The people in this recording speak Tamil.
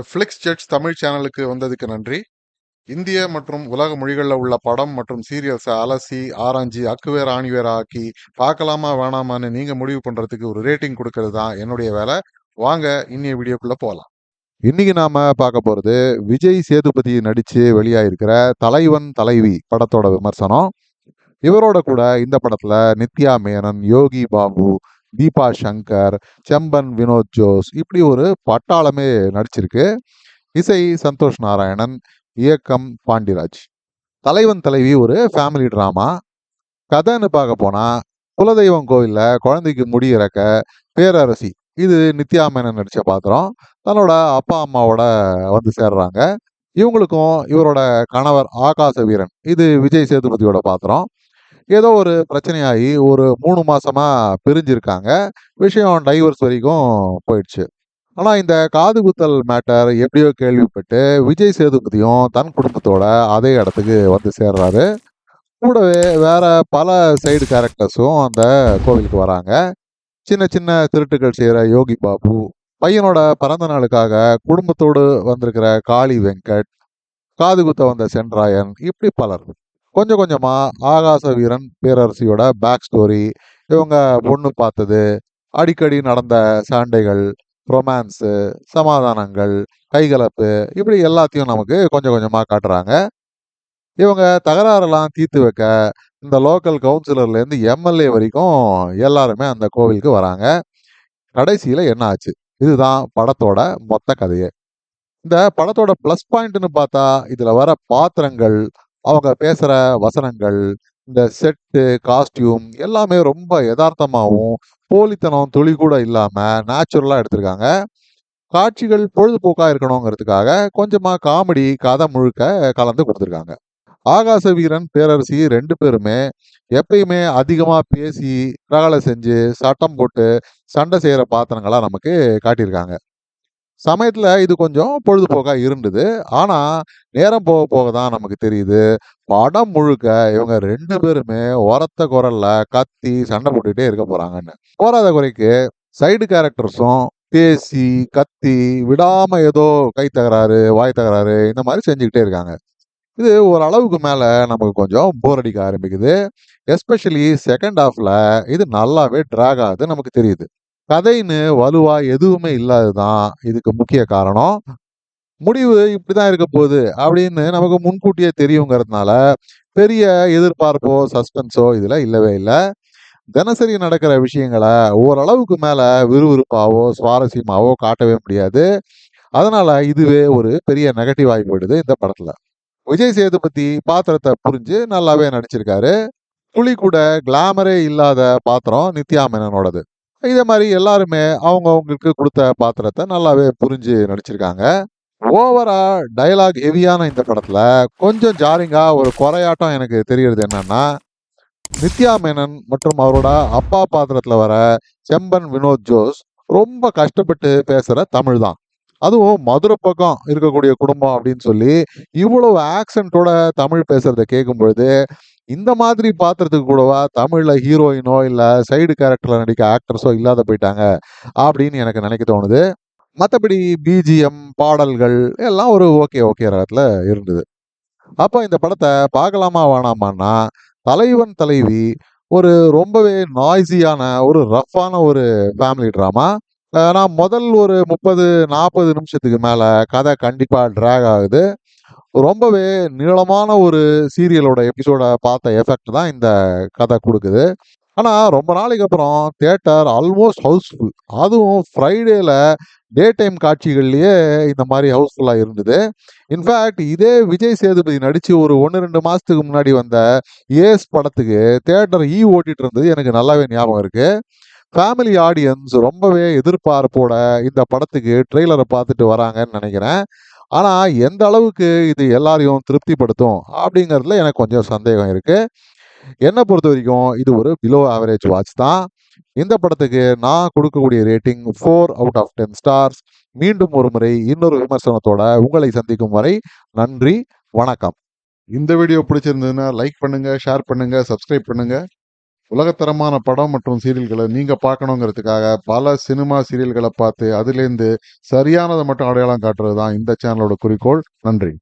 இந்த ஃப்ளிக்ஸ் ஜெட்ஸ் தமிழ் சேனலுக்கு வந்ததுக்கு நன்றி. இந்திய மற்றும் உலக மொழிகளில் உள்ள படம் மற்றும் சீரியல்ஸை அலசி ஆராய்ஞ்சி அக்குவேர் ஆணிவேர் ஆக்கி பார்க்கலாமா வேணாமான்னு நீங்க முடிவு பண்றதுக்கு ஒரு ரேட்டிங் கொடுக்கறது தான் என்னுடைய வேலை. வாங்க இன்னைய வீடியோக்குள்ள போகலாம். இன்னைக்கு நாம பார்க்க போறது விஜய் சேதுபதி நடிச்சு வெளியாயிருக்கிற தலைவன் தலைவி படத்தோட விமர்சனம். இவரோட கூட இந்த படத்துல நித்யா மேனன், யோகி பாபு, தீபா சங்கர், செம்பன் வினோத் ஜோஸ் இப்படி ஒரு பட்டாளமே நடிச்சிருக்கு. இசை சந்தோஷ் நாராயணன், இயக்கம் பாண்டிராஜ். தலைவன் தலைவி ஒரு ஃபேமிலி டிராமா. கதைன்னு பார்க்க போனா குலதெய்வம் கோவில்ல குழந்தைக்கு முடி இறக்க பேரரசி, இது நித்யா மேனன் நடிச்ச பாத்திரம், தன்னோட அப்பா அம்மாவோட வந்து சேர்றாங்க. இவங்களுக்கும் இவரோட கணவர் ஆகாச வீரன், இது விஜய் சேதுபதியோட பாத்திரம். ஏதோ ஒரு பிரச்சனையாகி ஒரு 3 மாசமா பிரிஞ்சிருக்காங்க. விஷயம் டைவர்ஸ் வரைக்கும் போயிடுச்சு. ஆனா இந்த காது குத்தல் மேட்டர் எப்படியோ கேள்விப்பட்டு விஜய் சேதுபதியும் தன் குடும்பத்தோட அதே இடத்துக்கு வந்து சேர்றாரு. கூடவே வேற பல சைடு கேரக்டர்ஸும் அந்த கோவிலுக்கு வராங்க. சின்ன சின்ன திருட்டுகள் செய்யற யோகி பாபு, பையனோட பிறந்த நாளுக்காக குடும்பத்தோடு வந்திருக்கிற காளி வெங்கட், காது குத்த வந்த சென்ராயன், இப்படி பலர். கொஞ்சம் கொஞ்சமா ஆகாச வீரன் பேரரசியோட பேக் ஸ்டோரி, இவங்க பொண்ணு பார்த்தது, அடிக்கடி நடந்த சண்டைகள், ரொமான்ஸு, சமாதானங்கள், கைகலப்பு, இப்படி எல்லாத்தையும் நமக்கு கொஞ்சம் கொஞ்சமா காட்டுறாங்க. இவங்க தகராறெல்லாம் தீர்த்து வைக்க இந்த லோக்கல் கவுன்சிலர்லேருந்து எம்எல்ஏ வரைக்கும் எல்லாருமே அந்த கோவிலுக்கு வராங்க. கடைசியில என்ன ஆச்சு, இதுதான் படத்தோட மொத்த கதையே. இந்த படத்தோட ப்ளஸ் பாயிண்ட்னு பார்த்தா இதுல வர பாத்திரங்கள், அவங்க பேசுற வசனங்கள், இந்த செட்டு காஸ்டியூம் எல்லாமே ரொம்ப யதார்த்தமாகவும் போலித்தனம் துளி கூட இல்லாம நேச்சுரலா எடுத்திருக்காங்க. காட்சிகள் பொழுதுபோக்கா இருக்கணுங்கிறதுக்காக கொஞ்சமா காமெடி கதை முழுக்க கலந்து கொடுத்துருக்காங்க. ஆகாச வீரன் பேரரசி 2 பேருமே எப்பயுமே அதிகமா பேசி ரகலை செஞ்சு சட்டம் போட்டு சண்டை செய்யற பாத்திரங்களா நமக்கு காட்டியிருக்காங்க. சமயத்துல இது கொஞ்சம் பொழுதுபோக்கா இருந்தது. ஆனா நேரம் போக போக தான் நமக்கு தெரியுது, படம் முழுக்க இவங்க 2 பேருமே உரத்த குரல்ல கத்தி சண்டை போட்டுட்டே இருக்க போறாங்கன்னு. போராத குறைக்கு சைடு கேரக்டர்ஸும் பேசி கத்தி விடாம ஏதோ கை தகராறு வாய் தகராறு இந்த மாதிரி செஞ்சுக்கிட்டே இருக்காங்க. இது ஒரு அளவுக்கு மேல நமக்கு கொஞ்சம் போர் அடிக்க ஆரம்பிக்குது. எஸ்பெஷலி செகண்ட் ஹாஃப்ல இது நல்லாவே டிராக் ஆகுது நமக்கு தெரியுது. கதைன்னு வலுவா எதுவுமே இல்லாததுதான் இதுக்கு முக்கிய காரணம். முடிவு இப்படிதான் இருக்க போகுது அப்படின்னு நமக்கு முன்கூட்டியே தெரியுங்கிறதுனால பெரிய எதிர்பார்ப்போ சஸ்பென்ஸோ இதுல இல்லவே இல்லை. தினசரி நடக்கிற விஷயங்களை ஓரளவுக்கு மேல விறுவிறுப்பாவோ சுவாரஸ்யமாவோ காட்டவே முடியாது. அதனால இதுவே ஒரு பெரிய நெகட்டிவ் ஆகி போயிடுது இந்த படத்துல. விஜய் சேதுபதி பாத்திரத்தை புரிஞ்சு நல்லாவே நடிச்சிருக்காரு. துளி கூட கிளாமரே இல்லாத பாத்திரம் நித்யா மேனனோடது. இதே மாதிரி எல்லாருமே அவங்களுக்கு கொடுத்த பாத்திரத்தை நல்லாவே புரிஞ்சு நடிச்சிருக்காங்க. ஓவரா டயலாக் ஹெவியான இந்த படத்துல கொஞ்சம் ஜாரிங்கா ஒரு குறையாட்டம் எனக்கு தெரியறது என்னன்னா, நித்யா மேனன் மற்றும் அவரோட அப்பா பாத்திரத்துல வர செம்பன் வினோத் ஜோஸ் ரொம்ப கஷ்டப்பட்டு பேசுற தமிழ் தான். அதுவும் மதுரை பக்கம் இருக்கக்கூடிய குடும்பம் அப்படின்னு சொல்லி இவ்வளவு ஆக்சென்ட்டோட தமிழ் பேசுறத கேட்கும் பொழுது, இந்த மாதிரி பாத்திரத்துக்கு கூடவா தமிழ்ல ஹீரோயினோ இல்ல சைடு கேரக்டர்ல நடிக்க ஆக்டர்ஸோ இல்லாத போயிட்டாங்க அப்படின்னு எனக்கு நினைக்க தோணுது. மற்றபடி பிஜிஎம் பாடல்கள் எல்லாம் ஒரு ஓகே ரகத்துல இருந்தது. அப்போ இந்த படத்தை பார்க்கலாமா வேணாமான்னா, தலைவன் தலைவி ஒரு ரொம்பவே நாய்ஸியான ஒரு ரஃப்பான ஒரு ஃபேமிலி ட்ராமா. நான் முதல் ஒரு 30-40 நிமிஷத்துக்கு மேல கதை கண்டிப்பா டிராக் ஆகுது. ரொம்பவே நீளமான ஒரு சீரியலோட எபிசோட பார்த்த எஃபெக்ட் தான் இந்த கதை கொடுக்குது. ஆனா ரொம்ப நாளைக்கு அப்புறம் தியேட்டர் ஆல்மோஸ்ட் ஹவுஸ்ஃபுல். அதுவும் ஃப்ரைடேல டே டைம் காட்சிகள்லயே இந்த மாதிரி ஹவுஸ்ஃபுல்லா இருந்தது. இன்ஃபேக்ட் இதே விஜய் சேதுபதி நடிச்சு ஒரு 1-2 மாசத்துக்கு முன்னாடி வந்த ஏஸ் படத்துக்கு தியேட்டர் ஓட்டிட்டு இருந்தது எனக்கு நல்லாவே ஞாபகம் இருக்கு. ஃபேமிலி ஆடியன்ஸ் ரொம்பவே எதிர்பார்ப்போட இந்த படத்துக்கு ட்ரெய்லரை பார்த்துட்டு வராங்கன்னு நினைக்கிறேன். ஆனா எந்த அளவுக்கு இது எல்லாரையும் திருப்திப்படுத்தும் அப்படிங்கிறதுல எனக்கு கொஞ்சம் சந்தேகம் இருக்கு. என்னை பொறுத்த வரைக்கும் இது ஒரு பிலோ ஆவரேஜ் வாட்ச் தான். இந்த படத்துக்கு நான் கொடுக்கக்கூடிய ரேட்டிங் 4/10 ஸ்டார்ஸ். மீண்டும் ஒரு முறை இன்னொரு விமர்சனத்தோட உங்களை சந்திக்கும் வரை நன்றி, வணக்கம். இந்த வீடியோ பிடிச்சிருந்ததுன்னா லைக் பண்ணுங்க, ஷேர் பண்ணுங்க, சப்ஸ்கிரைப் பண்ணுங்க. உலகத்தரமான படம் மற்றும் சீரியல்களை நீங்க பார்க்கணுங்கிறதுக்காக பல சினிமா சீரியல்களை பார்த்து அதுலேருந்து சரியானதை மட்டும் அடையாளம் காட்டுறது தான் இந்த சேனலோட குறிக்கோள். நன்றி.